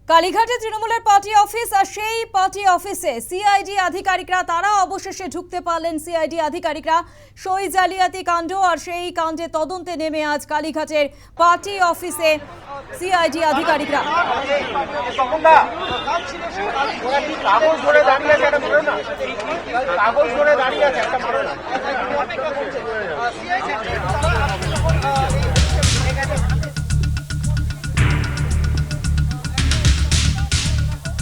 কালীঘাটে তৃণমূলের party office আর সেই পার্টি অফিসে সিআইডি আধিকারিকরা তারা অবশেষে ঢুকতে পারলেন। সিআইডি আধিকারিকরা সই জালিয়াতি কাণ্ড আর সেই কাণ্ডে তদন্তে নেমে আজ কালীঘাটের পার্টি অফিসে সিআইডি আধিকারিকরা।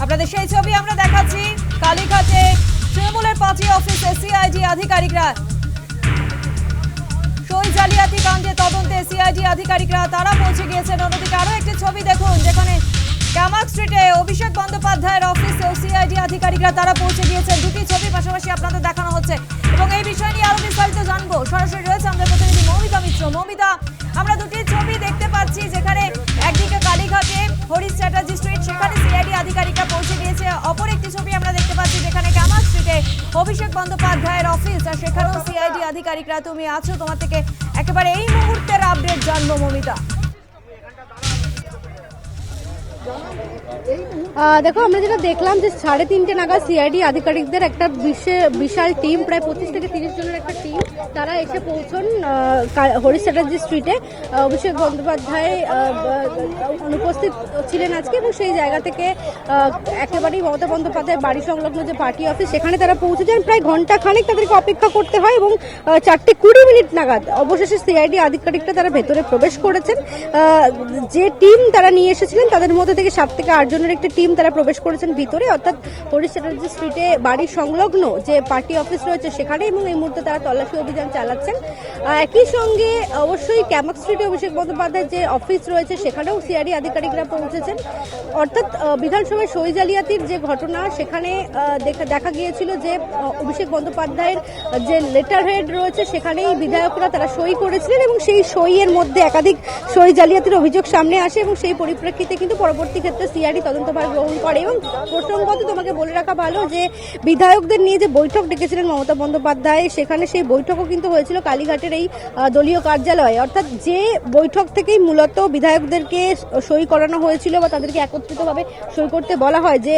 আপনাদের সেই ছবি আমরা দেখাচ্ছি। কালীঘাটে তৃণমূলের পার্টি অফিসে সিআইডি আধিকারিকরা সই জালিয়াতি কাণ্ডে তদন্তে সিআইডি আধিকারিকরা তারা পৌঁছে গিয়েছেন। অন্যদিকে আরো একটি ছবি দেখুন, যেখানে ক্যামাক স্ট্রিটে অভিষেক বন্দ্যোপাধ্যায়ের অফিসেও সিআইডি আধিকারিকরা তারা পৌঁছে গিয়েছেন। দুটি ছবি পাশাপাশি আপনাদের দেখানো হচ্ছে এবং এই বিষয় নিয়ে আরো বিস্তারিত জানবো। সরাসরি রয়েছে আমাদের প্রতিনিধি মৌমিতা মিত্র। মৌমিতা, আমরা দুটি ছবি দেখতে পাচ্ছি, যেখানে একদিকে কালীঘাটে হরিশ চ্যাটার্জি স্ট্রিট, সেখানে সিআইডি আধিকারিকরা পৌঁছে গিয়েছে। অপর একটি ছবি আমরা দেখতে পাচ্ছি, যেখানে ক্যামাক স্ট্রিটে অভিষেক বন্দ্যোপাধ্যায়ের অফিস আর সেখানেও সিআইডি আধিকারিকরা। তুমি আছো, তোমার থেকে একেবারে এই মুহূর্তের আপডেট জানবো মৌমিতা। দেখো, আমরা যেটা দেখলাম যে 3:30 নাগাদ সিআইডি আধিকারিকদের একটা বিশাল টিম, প্রায় 25 থেকে 30 জনের একটা টিম, তারা এসে পৌঁছন হরিশ চ্যাটার্জি স্ট্রিটে। অভিষেক বন্দ্যোপাধ্যায় অনুপস্থিত ছিলেন আজকে এবং সেই জায়গা থেকে একেবারেই মমতা বন্দ্যোপাধ্যায়ের বাড়ি সংলগ্ন যে পার্টি অফিস, সেখানে তারা পৌঁছে যান। প্রায় ঘন্টা খানেক তাদেরকে অপেক্ষা করতে হয় এবং 4:20 নাগাদ অবশেষে সিআইডি আধিকারিকরা তারা ভেতরে প্রবেশ করেছেন। যে টিম তারা নিয়ে এসেছিলেন তাদের মধ্যে থেকে 7 থেকে 8 জনের একটা টিম তারা প্রবেশ করেছেন ভিতরে, অর্থাৎ হরিশ চ্যাটার্জি স্ট্রিটে বাড়ি সংলগ্ন যে পার্টি অফিস রয়েছে সেখানে, এবং এই মুহূর্তে তারা তল্লাশি অভিযান চালাচ্ছেন। একই সঙ্গে অবশ্যই ক্যামাক স্ট্রিটে অভিষেক বন্দ্যোপাধ্যায়ের যে অফিস রয়েছে সেখানেও সিআইডি আধিকারিকরা পৌঁছেছেন। অর্থাৎ বিধানসভায় সই জালিয়াতির যে ঘটনা, সেখানে দেখা গিয়েছিল যে অভিষেক বন্দ্যোপাধ্যায়ের যে লেটার হেড রয়েছে সেখানেই বিধায়করা তারা সই করেছিলেন এবং সেই সইয়ের মধ্যে একাধিক সই জালিয়াতির অভিযোগ সামনে আসে এবং সেই পরিপ্রেক্ষিতে কিন্তু পরবর্তী ক্ষেত্রে সিআইডি তদন্তভার গ্রহণ করে। এবং প্রসঙ্গত তোমাকে বলে রাখা ভালো যে বিধায়কদের নিয়ে যে বৈঠক ডেকেছিলেন মমতা বন্দ্যোপাধ্যায়, সেখানে সেই বৈঠকও কিন্তু হয়েছিল কালীঘাটের এই দলীয় কার্যালয়ে। অর্থাৎ যে বৈঠক থেকেই মূলত বিধায়কদেরকে সই করানো হয়েছিল বা তাদেরকে একত্রিতভাবে সই করতে বলা হয় যে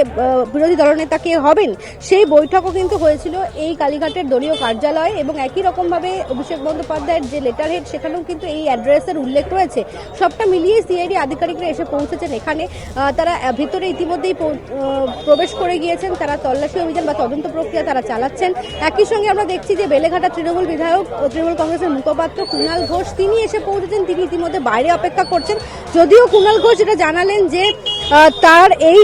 বিরোধী দলনেতা কে হবেন, সেই বৈঠকও কিন্তু হয়েছিল এই কালীঘাটের দলীয় কার্যালয়ে। এবং একই রকমভাবে অভিষেক বন্দ্যোপাধ্যায়ের যে লেটার হেড, সেখানেও কিন্তু এই অ্যাড্রেসের উল্লেখ রয়েছে। সবটা মিলিয়ে সিআইডি আধিকারিকরা এসে পৌঁছেছেন এখানে। তারা ভিতরে ইতিমধ্যেই প্রবেশ করে গিয়েছেন, তারা তল্লাশি অভিযান বা তদন্ত প্রক্রিয়া তারা চালাচ্ছেন। একই সঙ্গে আমরা দেখছি যে বেলেঘাটা তৃণমূল বিধায়ক, তৃণমূল কংগ্রেসের মুখপাত্র কুণাল ঘোষ, তিনি এসে পৌঁছেছেন। তিনি ইতিমধ্যে বাইরে অপেক্ষা করছেন। যদিও কুণাল ঘোষ এটা জানালেন যে তার এই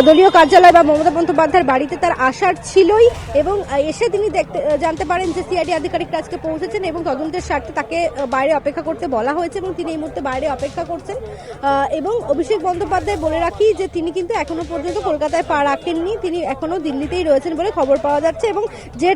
দলীয় কার্যালয় বা মমতা বন্দ্যোপাধ্যায়ের বাড়িতে তার আসার ছিলই, এবং এসে তিনি জানতে পারেন যে সিআইডি আধিকারিকরা আজকে পৌঁছেছেন এবং তদন্তের স্বার্থে তাকে বাইরে অপেক্ষা করতে বলা হয়েছে এবং তিনি এই মুহূর্তে বাইরে অপেক্ষা করছেন। এবং অভিষেক বন্দ্যোপাধ্যায় বলে রাখি যে তিনি কিন্তু এখনো পর্যন্ত কলকাতায় পা রাখেননি, তিনি এখনো দিল্লিতেই রয়েছেন বলে খবর পাওয়া যাচ্ছে। এবং যে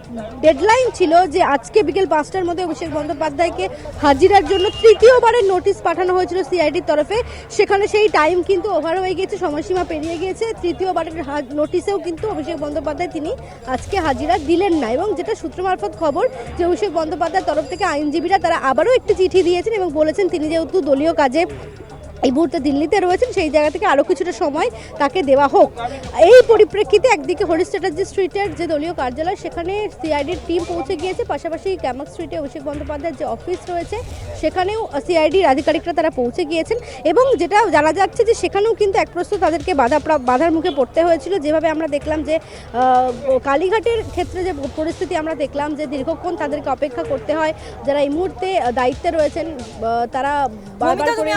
ডেডলাইন ছিল যে আজকে বিকেল 5টার মধ্যে অভিষেক বন্দ্যোপাধ্যায়কে হাজিরার জন্য তৃতীয়বারের নোটিশ পাঠানো হয়েছিল সিআইডির তরফে, সেখানে সেই টাইম কিন্তু ওভার হয়ে গিয়েছে, সময়সীমা পেরিয়ে গিয়েছে। তৃতীয়বারের নোটিশেও কিন্তু অভিষেক বন্দ্যোপাধ্যায় তিনি আজকে হাজিরা দিলেন না। এবং যেটা সূত্র মারফত খবর যে অভিষেক বন্দ্যোপাধ্যায়ের তরফ থেকে আইনজীবীরা তারা আবারও একটি চিঠি দিয়েছেন এবং বলেছেন তিনি যেহেতু দলীয় কাজে এই মুহূর্তে দিল্লিতে রয়েছেন, সেই জায়গা থেকে আরো কিছুটা সময় তাকে দেওয়া হোক। এই পরিপ্রেক্ষিতে একদিকে হরিশ চ্যাটার্জি স্ট্রিটের যে দলীয় কার্যালয়, সেখানে সিআইডির টিম পৌঁছে গিয়েছে। পাশাপাশি ক্যামাক স্ট্রিটে অভিষেক বন্দ্যোপাধ্যায়ের যে অফিস রয়েছে সেখানেও সিআইডির আধিকারিকরা তারা পৌঁছে গিয়েছেন। এবং যেটা জানা যাচ্ছে যে সেখানেও কিন্তু এক প্রস্তুত তাদেরকে বাধার মুখে পড়তে হয়েছিল। যেভাবে আমরা দেখলাম যে কালীঘাটের ক্ষেত্রে যে পরিস্থিতি আমরা দেখলাম যে দীর্ঘক্ষণ তাদেরকে অপেক্ষা করতে হয়, যারা এই মুহূর্তে দায়িত্বে রয়েছেন তারা বারবার করে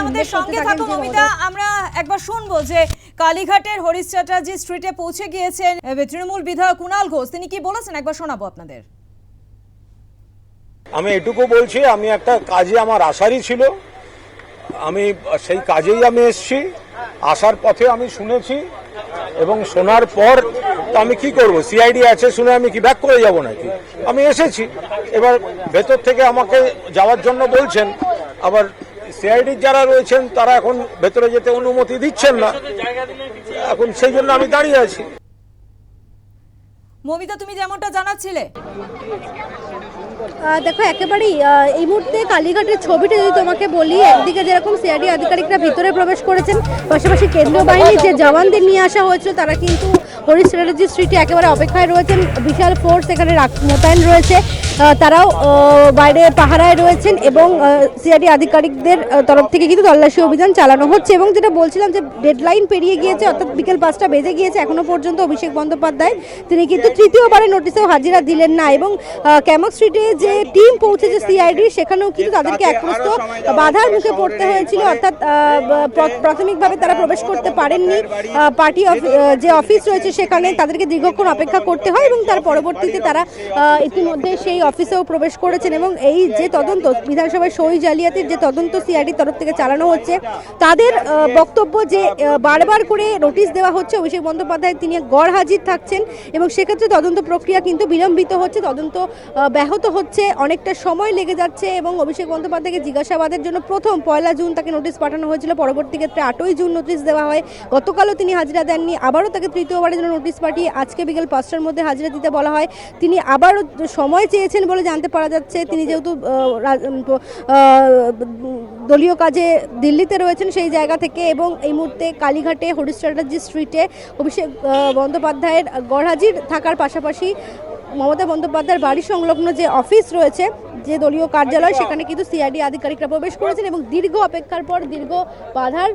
মৌমিতা, আমরা একবার শুনবো যে কালীঘাটের হরিশ চ্যাটার্জি স্ট্রিটে পৌঁছে গিয়েছেন তৃণমূল বিধায়ক কুণাল ঘোষ, তিনি কি বলেছেন একবার শোনাবো আপনাদের। আমি এটুকু বলছি, আমি একটা কাজে আমার আসারই ছিল, আমি সেই কাজেই আমি এসেছি। আসার পথে আমি শুনেছি এবং শোনার পর আমি কি করব, সিআইডি আছে শুনে আমি কি ব্যাক করে যাব নাকি? আমি এসেছি, এবার ভেতর থেকে আমাকে যাওয়ার জন্য বলছেন, আবার সিআইডির যারা রয়েছেন তারা এখন ভেতরে যেতে অনুমতি দিচ্ছেন না, এখন সেই জন্য আমি দাঁড়িয়ে আছি। মৌমিতা, তুমি যেমনটা জানাচ্ছিলে দেখো একেবারেই এই মুহূর্তে কালীঘাটের ছবিটা যদি তোমাকে বলি, একদিকে যেরকম সিআইডি আধিকারিকরা ভিতরে প্রবেশ করেছেন, পাশাপাশি কেন্দ্রীয় বাহিনীর যে জওয়ানদের নিয়ে আসা হয়েছিল তারা কিন্তু হরিশ চ্যাটার্জি স্ট্রিটে একেবারে অপেক্ষায় রয়েছেন। বিশাল ফোর্স এখানে মোতায়েন রয়েছে, তারাও বাইরে পাহারায় রয়েছেন এবং সিআইডি আধিকারিকদের তরফ থেকে কিন্তু তল্লাশি অভিযান চালানো হচ্ছে। এবং যেটা বলছিলাম যে ডেডলাইন পেরিয়ে গিয়েছে, অর্থাৎ বিকেল 5টা বেজে গিয়েছে, এখনো পর্যন্ত অভিষেক বন্দ্যোপাধ্যায় তিনি কিন্তু তৃতীয়বারের নোটিশেও হাজিরা দিলেন না। এবং ক্যামাক স্ট্রিটে যে টিম পৌঁছেছে সিআইডি, সেখানেও কিন্তু তাদেরকে একপ্রস্ত বাধার মুখে পড়তে হয়েছিল, অর্থাৎ প্রাথমিকভাবে তারা প্রবেশ করতে পারেননি। পার্টি যে অফিস রয়েছে সেখানে তাদেরকে দীর্ঘক্ষণ অপেক্ষা করতে হয় এবং তার পরবর্তীতে তারা ইতিমধ্যে সেই অফিসেও প্রবেশ করেছেন। এবং এই যে তদন্ত বিধানসভায় সই জালিয়াতির যে তদন্ত সিআইডির তরফ থেকে চালানো হচ্ছে, তাদের বক্তব্য যে বারবার করে নোটিশ দেওয়া হচ্ছে অভিষেক বন্দ্যোপাধ্যায় তিনি গড় হাজির থাকছেন এবং সেক্ষেত্রে তদন্ত প্রক্রিয়া কিন্তু বিলম্বিত হচ্ছে, তদন্ত ব্যাহত হচ্ছে, অনেকটা সময় লেগে যাচ্ছে। এবং অভিষেক বন্দ্যোপাধ্যায়কে জিজ্ঞাসাবাদের জন্য প্রথম 1 জুন তাকে নোটিশ পাঠানো হয়েছিল, পরবর্তী ক্ষেত্রে 8ই জুন নোটিশ দেওয়া হয়। গতকালও তিনি হাজিরা দেননি, আবারও তাকে তৃতীয়বারের জন্য নোটিশ পাঠিয়ে আজকে বিকেল 5টার মধ্যে হাজিরা দিতে বলা হয়। তিনি আবারও সময় চেয়েছেন বলে জানতে পারা যাচ্ছে। তিনি যেহেতু দলীয় কাজে দিল্লিতে রয়েছেন সেই জায়গা থেকে, এবং এই মুহূর্তে কালীঘাটে হরিশ চ্যাটার্জি স্ট্রিটে অভিষেক বন্দ্যোপাধ্যায়ের গড়হাজির থাকার পাশাপাশি মমতা বন্দ্যোপাধ্যায়ের বাড়ি সংলগ্ন যে অফিস রয়েছে, যে দলীয় কার্যালয়, সেখানে কিন্তু সিআইডি আধিকারিকরা প্রবেশ করেছেন এবং দীর্ঘ অপেক্ষার পর, দীর্ঘ বাধার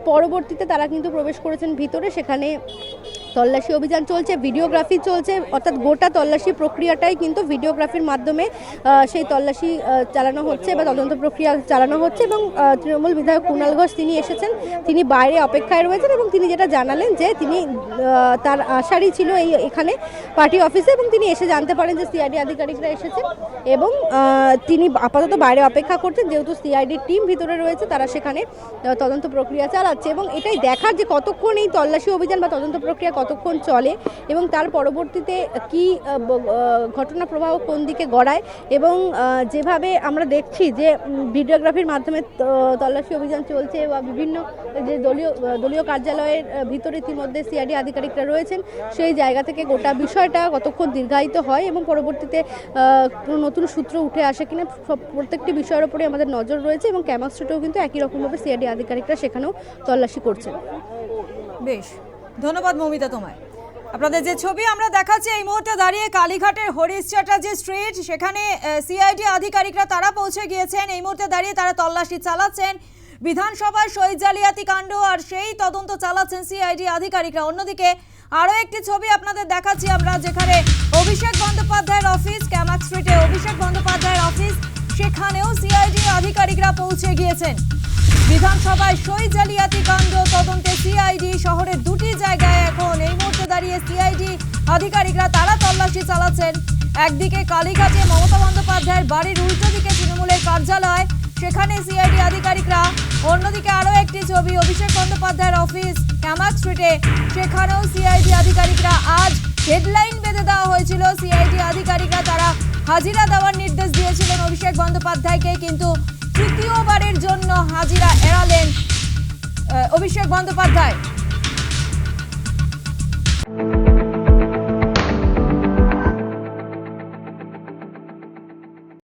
পরবর্তীতে তারা কিন্তু প্রবেশ করেছেন ভিতরে। সেখানে তল্লাশি অভিযান চলছে, ভিডিওগ্রাফি চলছে, অর্থাৎ গোটা তল্লাশি প্রক্রিয়াটাই কিন্তু ভিডিওগ্রাফির মাধ্যমে সেই তল্লাশি চালানো হচ্ছে বা তদন্ত প্রক্রিয়া চালানো হচ্ছে। এবং তৃণমূল বিধায়ক কুণাল ঘোষ তিনি এসেছেন, তিনি বাইরে অপেক্ষায় রয়েছেন এবং তিনি যেটা জানালেন যে তিনি তার আশারই ছিল এখানে পার্টি অফিসে, এবং তিনি এসে জানতে পারেন যে সিআইডি আধিকারিকরা এসেছেন এবং তিনি আপাতত বাইরে অপেক্ষা করছেন, যেহেতু সিআইডি টিম ভিতরে রয়েছে, তারা সেখানে তদন্ত প্রক্রিয়া চালাচ্ছে। এবং এটাই দেখার যে কতক্ষণ এই তল্লাশি অভিযান বা তদন্ত প্রক্রিয়া কতক্ষণ চলে এবং তার পরবর্তীতে কি ঘটনা প্রবাহ কোন দিকে গড়ায়। এবং যেভাবে আমরা দেখছি যে ভিডিওগ্রাফির মাধ্যমে তল্লাশি অভিযান চলছে বা বিভিন্ন যে দলীয় কার্যালয়ের ভিতরে ইতিমধ্যে সিআইডি আধিকারিকরা রয়েছেন, সেই জায়গা থেকে গোটা বিষয়টা কতক্ষণ দীর্ঘায়িত হয় এবং পরবর্তীতে কোনো নতুন সূত্র উঠে আসে কিনা, প্রত্যেকটি বিষয়ের উপরে আমাদের নজর রয়েছে। এবং ক্যামাক স্ট্রিটেও কিন্তু একই রকমভাবে সিআইডি আধিকারিকরা সেখানেও তল্লাশি করছেন। বেশ, ধন্যবাদ মৌমিতা তোমায়। আপনাদের যে ছবি আমরা দেখাচ্ছি এই মুহূর্তে দাঁড়িয়ে কালীঘাটের হরিশ চ্যাটার্জি স্ট্রিট, সেখানে সিআইডি আধিকারিকরা তারা পৌঁছে গিয়েছেন। এই মুহূর্তে দাঁড়িয়ে তারা তল্লাশি চালাচ্ছেন বিধানসভায় সই জালিয়াতি কাণ্ড, আর সেই তদন্ত চালাচ্ছেন সিআইডি আধিকারিকরা। অন্যদিকে আরও একটি ছবি আপনাদের দেখাচ্ছি আমরা, যেখানে অভিষেক বন্দ্যোপাধ্যায়ের অফিস, ক্যামাক স্ট্রিটে অভিষেক বন্দ্যোপাধ্যায়ের অফিস, সেখানেও সিআইডি আধিকারিকরা পৌঁছে গিয়েছেন। বিধানসভায় সই জালিয়াতি কাণ্ড তদন্তে সিআইডি শহরের দুটি জায়গায় এখন এই মুহূর্তে দাঁড়িয়ে সিআইডি আধিকারিকরা তারা তল্লাশি চালাচ্ছেন। একদিকে কালীঘাটে মমতা বন্দ্যোপাধ্যায়ের বাড়ির উল্টো দিকে তৃণমূলের কার্যালয়, সেখানে সিআইডি আধিকারিকরা। অন্যদিকে আরও একটি ছবি অভিষেক বন্দ্যোপাধ্যায়ের অফিস ক্যামাক স্ট্রিটে, সেখানেও সিআইডি আধিকারিকরা। আজ ডেডলাইন বেঁধে দেওয়া হয়েছিল, সিআইডি আধিকারিকরা তারা হাজিরা দেওয়ার নির্দেশ দিয়েছিলেন অভিষেক বন্দ্যোপাধ্যায়কে, কিন্তু তৃতীয়বারের জন্য হাজিরা এড়ালেন অভিষেক বন্দ্যোপাধ্যায়।